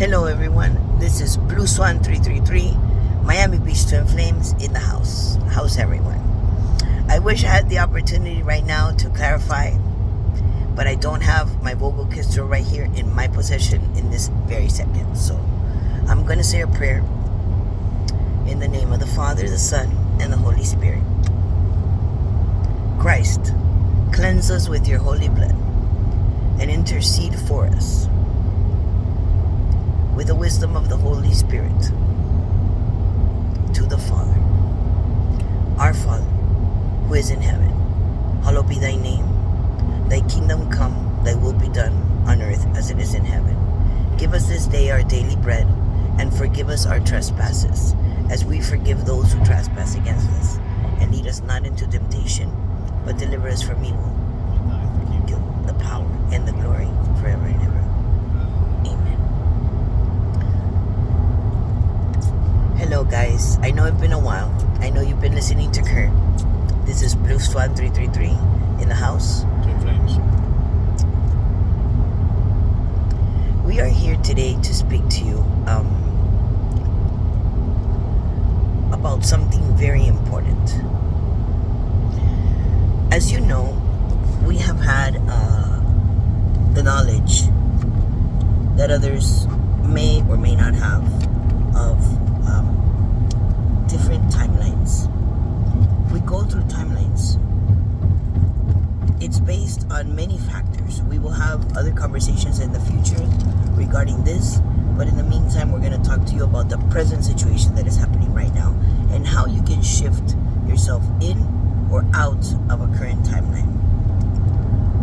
Hello everyone, this is Blue Swan 333, Miami Beach Twin Flames in the house. How's everyone? I wish I had the opportunity right now to clarify, but I don't have my vocal crystal right here in my possession in this very second. So I'm going to say a prayer in the name of the Father, the Son, and the Holy Spirit. Christ, cleanse us with your holy blood and intercede for us with the wisdom of the Holy Spirit to the Father. Our Father, who is in heaven, hallowed be thy name. Thy kingdom come, thy will be done on earth as it is in heaven. Give us this day our daily bread, and forgive us our trespasses, as we forgive those who trespass against us. And lead us not into temptation, but deliver us from evil. The power and the glory forever and ever. Amen. Hello guys, I know it's been a while. I know you've been listening to Kurt. This is Blue Swan 333 in the house. Twin Flames. We are here today to speak to you about something very important. As you know, we have had the knowledge that others may or may not have of different timelines. We go through timelines. It's based on many factors. We will have other conversations in the future regarding this, but in the meantime, we're going to talk to you about the present situation that is happening right now and how you can shift yourself in or out of a current timeline.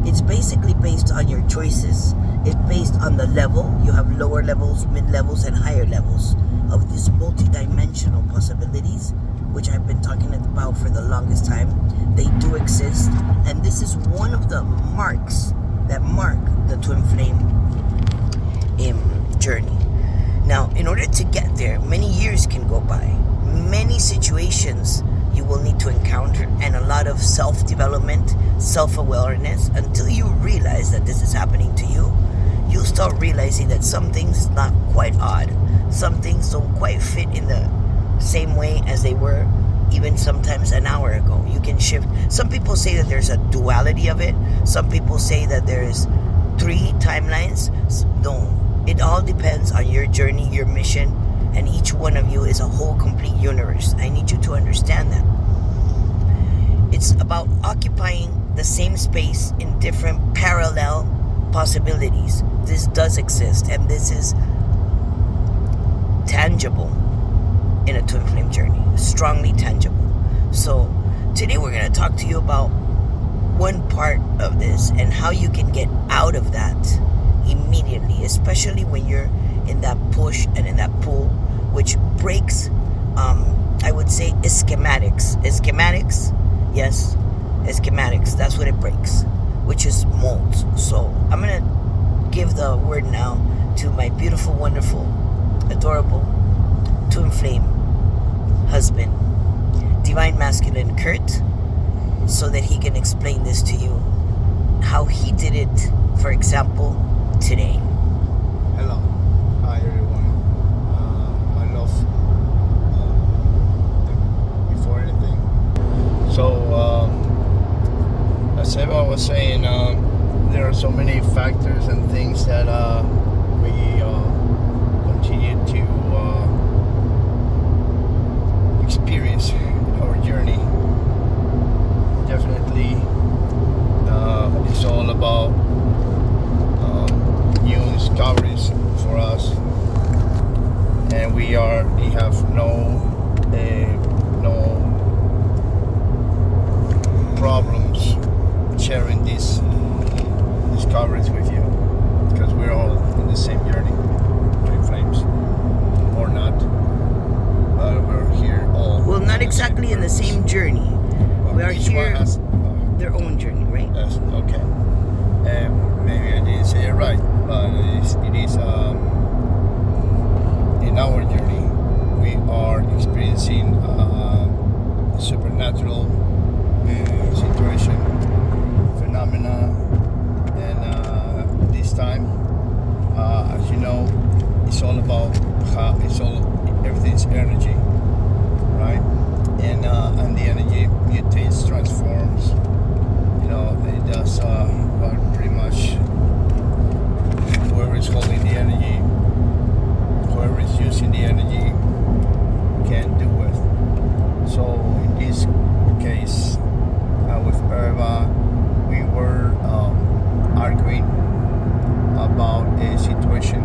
It's basically based on your choices. It's based on the level. You have lower levels, mid-levels, and higher levels of these multi-dimensional possibilities, which I've been talking about for the longest time. They do exist, and this is one of the marks that mark the twin flame journey. Now, in order to get there, many years can go by. Many situations you will need to encounter, and a lot of self-development, self-awareness, until you realize that this is happening to you. You'll start realizing that some things not quite odd. Some things don't quite fit in the same way as they were even sometimes an hour ago. You can shift. Some people say that there's a duality of it. Some people say that there's 3 timelines. No, it all depends on your journey, your mission, and each one of you is a whole complete universe. I need you to understand that. It's about occupying the same space in different parallel possibilities. This does exist, and this is tangible in a twin flame journey, strongly tangible. So today we're going to talk to you about one part of this and how you can get out of that immediately, especially when you're in that push and in that pull, which breaks, I would say, schematics. Yes, schematics, that's what it breaks, which is molds. So I'm going to give the word now to my beautiful, wonderful, adorable twin flame husband, Divine Masculine Kurt, so that he can explain this to you, how he did it, for example, today. Hello. Hi everyone. I love before anything. So as Eva was saying, there are so many factors and things that we continue to experience in our journey. Definitely, it's all about new discoveries for it's all about how everything's energy, right? And the energy mutates, transforms. It does what pretty much whoever is holding the energy, whoever is using the energy, can do with. So in this case, with Erva, we were arguing about a situation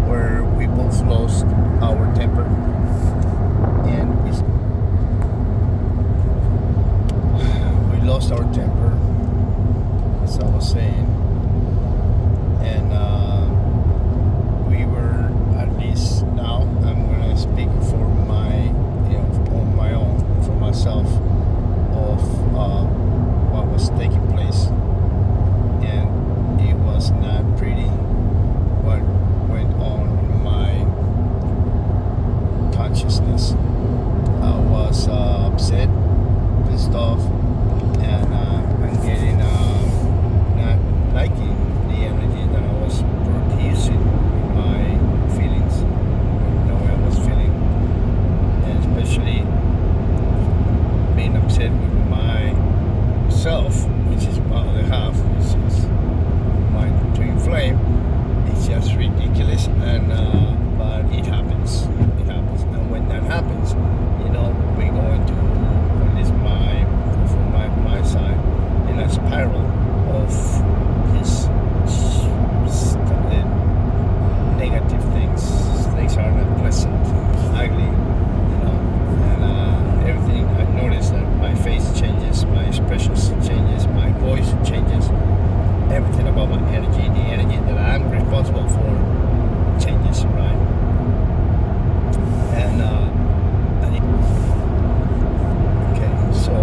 where we both lost our temper, and we lost our temper, as I was saying, and we were, at least now I'm gonna speak for on my own, for myself, of what was taking place, and it was not pretty what went on in my consciousness. I was upset, pissed off, and I'm getting not liking the energy that I was producing with my feelings, the way I was feeling, and especially being upset with myself, which is my other half, which is my twin flame. It's just ridiculous, and but it happens. And when that happens, we go into, at least from my side, in a spiral of this negative things. Things are not pleasant, ugly, and everything. I noticed that my face changes, my expressions changes, my voice changes. Everything about my energy, the energy that I'm responsible for, changes, right? And okay, so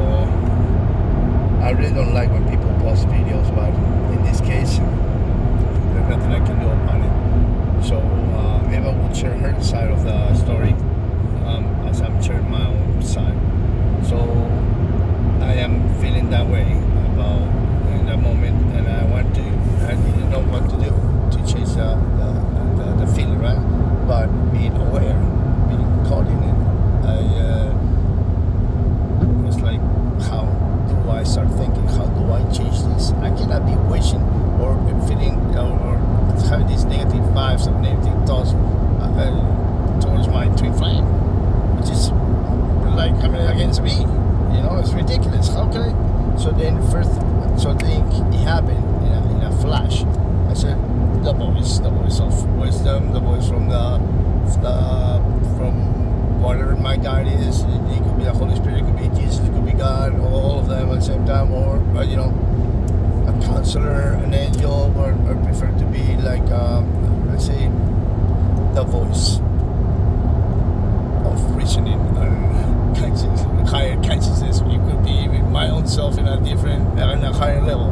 I really don't like when people post videos, but in this case, there's nothing I can do about it. So Eva will share her side of the story, as I'm sharing my own side. So I am feeling that way about in that moment, and I didn't know what to do to change the feeling, right? But being aware, being caught in it, I was like, how do I start thinking? How do I change this? I cannot be wishing or feeling or having these negative vibes and negative thoughts towards my twin flame, which is like coming against me. It's ridiculous. How can I? So then it happened in a flash. I said, the voice of wisdom, the voice from from whatever my guide is. It could be the Holy Spirit, it could be Jesus, it could be God, all of them at the same time, or a counselor, an angel, or prefer to be like let's say the voice of reasoning and higher consciousness. It could be even my own self in a higher level.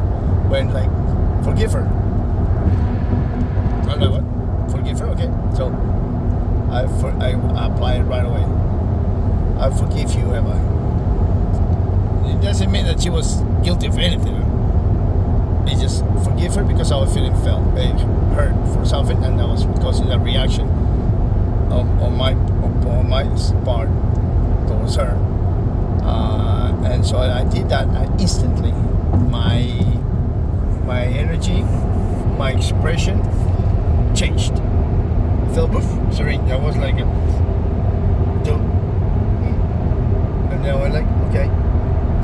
When like, forgive her. I'm like, what? Forgive her? Okay. So I apply it right away. I forgive you, Emma. It doesn't mean that she was guilty of anything. It just forgive her because I was feeling hurt for something, and that was causing a reaction on my part towards her. And so I did that, and instantly my energy, my expression changed. Felt serene. I was like, and then I went like, okay.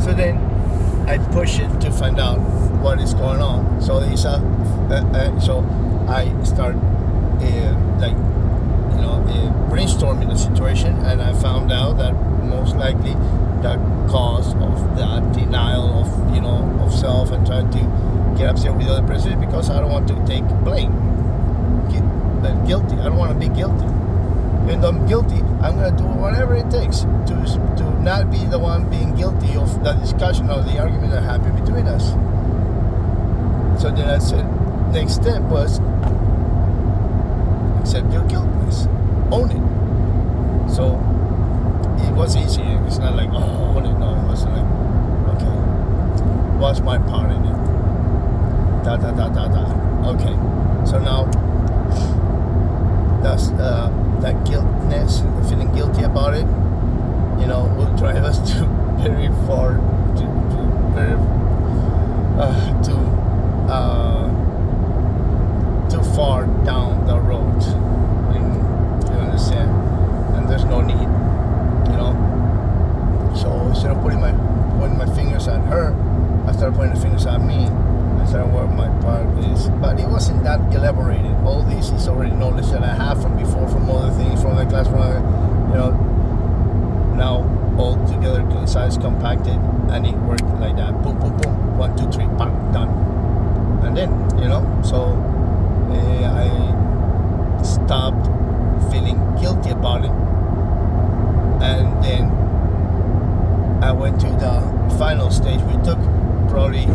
So then I push it to find out what is going on. So so I start brainstorming the situation, and I found out that most likely the cause of that denial of self and trying to get upset with the other person is because I don't want to take blame. Guilty. I don't want to be guilty. Even though I'm guilty, I'm going to do whatever it takes to not be the one being guilty of the discussion or the argument that happened between us. So then I said, next step was accept your guiltness, own it. So it was easy. It's not like, oh, own it. No, it was like, okay, what's my part in it? Okay, so now that guiltness, feeling guilty about it, will drive us to very far, too far down the road. You understand? And there's no need, So instead of pointing my fingers at her, I started pointing the fingers at me. I started where my part is, but it wasn't that elaborated. All this is already knowledge that I have from before, from other things, from the class, from other, now all together concise, compacted, and it worked like that. Boom, boom, boom. 1, 2, 3, bang, done. And then, so I stopped feeling guilty about it, and then I went to the final stage. We took probably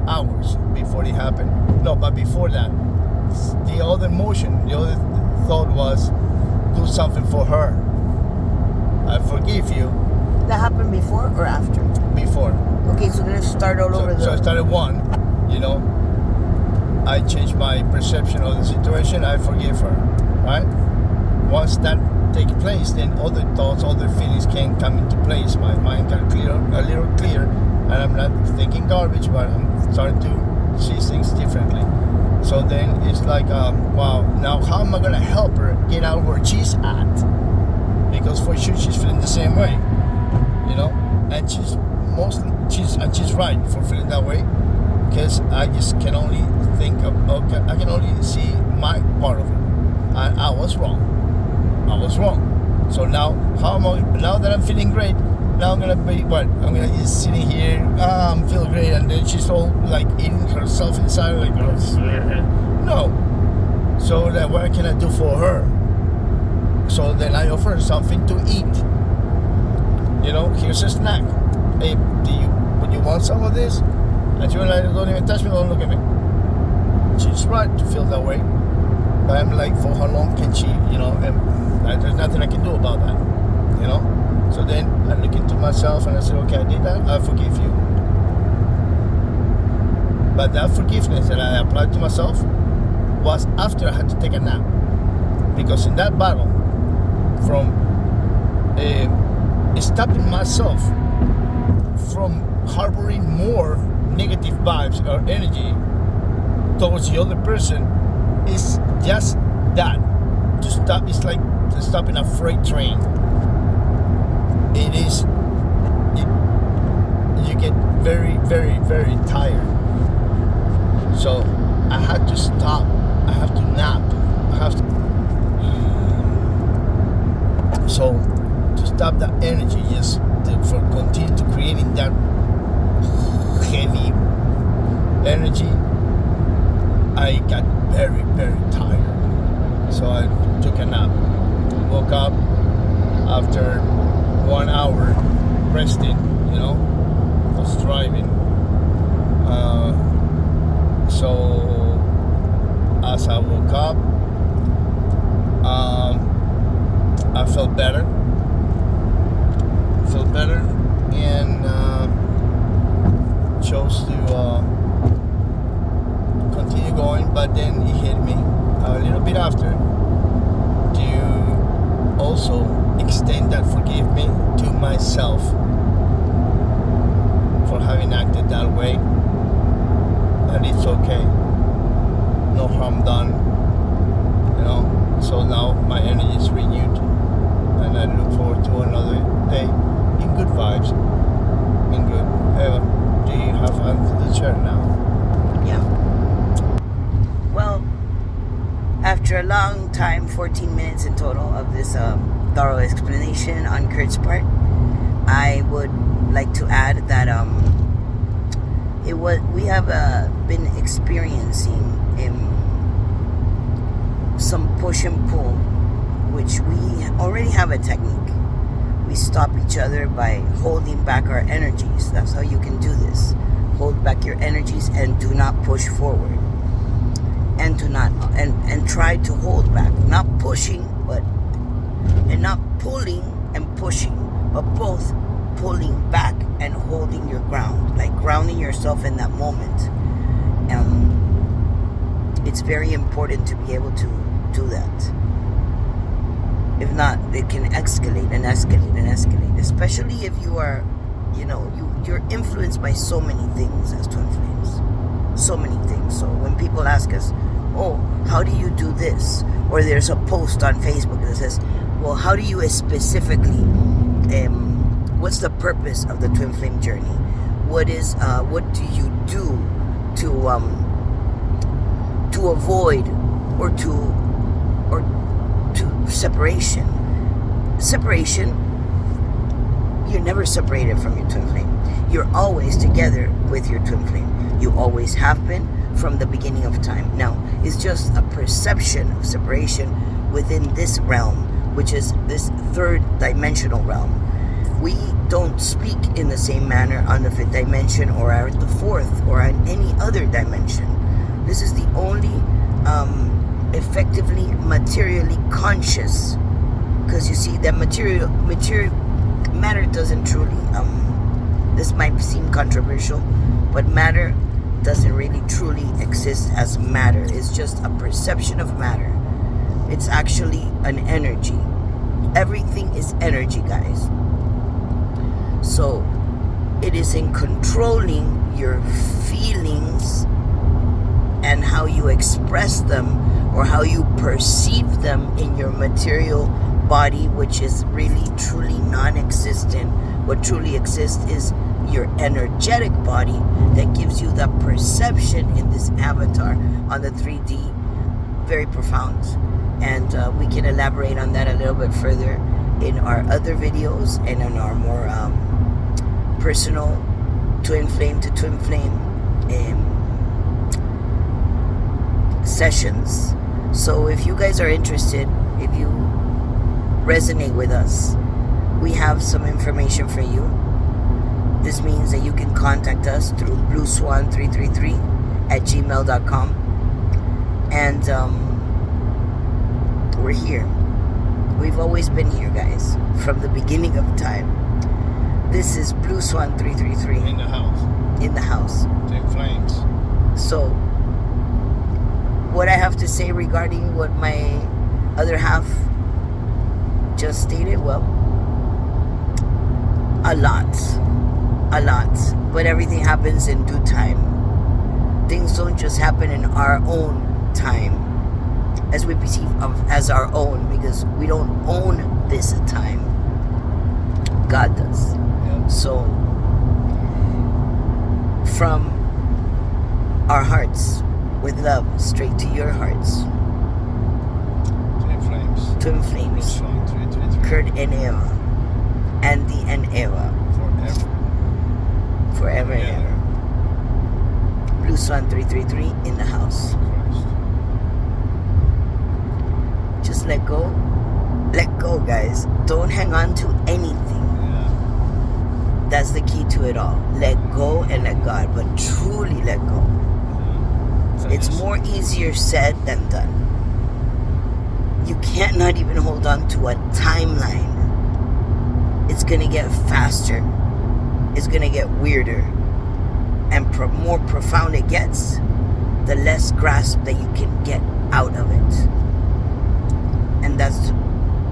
hours before it happened. No, but before that, the other thought was do something for her. I forgive you. That happened before or after? Before. Okay, so let's start all over. So I started one, I changed my perception of the situation. I forgive her, right? Once that takes place, then other thoughts, other feelings can come into place. My mind got a little clear, and I'm not thinking garbage, but I'm starting to see things differently. So then it's like, wow, now how am I going to help her get out where she's at? Because for sure she's feeling the same way, and she's right for feeling that way, because I just can only I can only see my part of it. And I was wrong. So now, now that I'm feeling great, now I'm gonna be what? I'm gonna just sitting here, I'm feeling great, and then she's all like eating herself inside, like, no. So then what can I do for her? So then I offer her something to eat. Here's a snack. Hey, would you want some of this? And she was like, don't even touch me, don't look at me. She's right to feel that way. But I'm like, for how long can she, and there's nothing I can do about that, So then I look into myself and I said, okay, I did that, I forgive you. But that forgiveness that I applied to myself was after I had to take a nap. Because in that battle, from stopping myself from harboring more negative vibes or energy towards the other person, is just that. To stop, it's like stopping a freight train. You get very, very, very tired. So I had to stop. I have to nap. So to stop that energy, for continue to creating that heavy energy, I got very, very tired. So I took a nap. Woke up after 1 hour resting, was driving. So as I woke up, I felt better. And chose to continue going, but then it hit me a little bit after to also extend that forgive me to myself for having acted that way, and it's okay, no harm done, so now my energy is renewed, and I look forward to another day in good vibes, in good. Eva, do you have answer the chair now? Yeah. Well, after a long time, 14 minutes in total of this thorough explanation on Kurt's part, I would like to add that we have been experiencing some push and pull, which we already have a technique. We stop each other by holding back our energies. That's how you can do this. Hold back your energies and do not push forward. And do not and try to hold back. Not pushing, and not pulling and pushing, but both pulling back and holding your ground, like grounding yourself in that moment. It's very important to be able to do that. it can escalate and escalate and escalate, especially if you are, you're influenced by so many things as twin flames. So many things. So when people ask us, oh, how do you do this? Or there's a post on Facebook that says, well, how do you specifically, what's the purpose of the twin flame journey? What do you do to avoid or to separation? Separation, you're never separated from your twin flame. You're always together with your twin flame. You always have been from the beginning of time. Now, it's just a perception of separation within this realm, which is this third dimensional realm. We don't speak in the same manner on the fifth dimension or at the fourth or on any other dimension. This is the only effectively materially conscious, because you see that material matter doesn't truly this might seem controversial, but matter doesn't really truly exist as matter. It's just a perception of matter. It's actually an energy. Everything is energy, guys. So it is in controlling your feelings and how you express them or how you perceive them in your material body, which is really truly non-existent. What truly exists is your energetic body that gives you the perception in this avatar on the 3D. Very profound. And we can elaborate on that a little bit further in our other videos and in our more personal twin flame to twin flame sessions. So if you guys are interested, if you resonate with us, we have some information for you. This means that you can contact us through blueswan333@gmail.com, and we're here. We've always been here, guys, from the beginning of time. This is Blue Swan 333 In the house. in the house. Twin flames. So what I have to say regarding what my other half just stated, well, a lot, but everything happens in due time. Things don't just happen in our own time as we perceive as our own, because we don't own this time. God does. Yeah. So from our hearts with love straight to your hearts, Twin flames. twin Blue flames, Swan 333. Kurt and Eva, Andy and Eva, Forever. forever and Together. ever. Blue Swan 333 in the house. Christ. Just let go, guys. Don't hang on to anything. Yeah. That's the key to it all. Let go and let God, but truly let go. Yeah. It's more easier said than done. You can't not even hold on to a timeline. It's gonna get faster. It's gonna get weirder. And more profound it gets, the less grasp that you can get out of it. And that's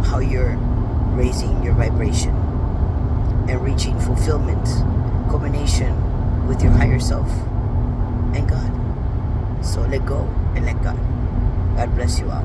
how you're raising your vibration and reaching fulfillment, culmination with your higher self and God. So let go and let God. God bless you all.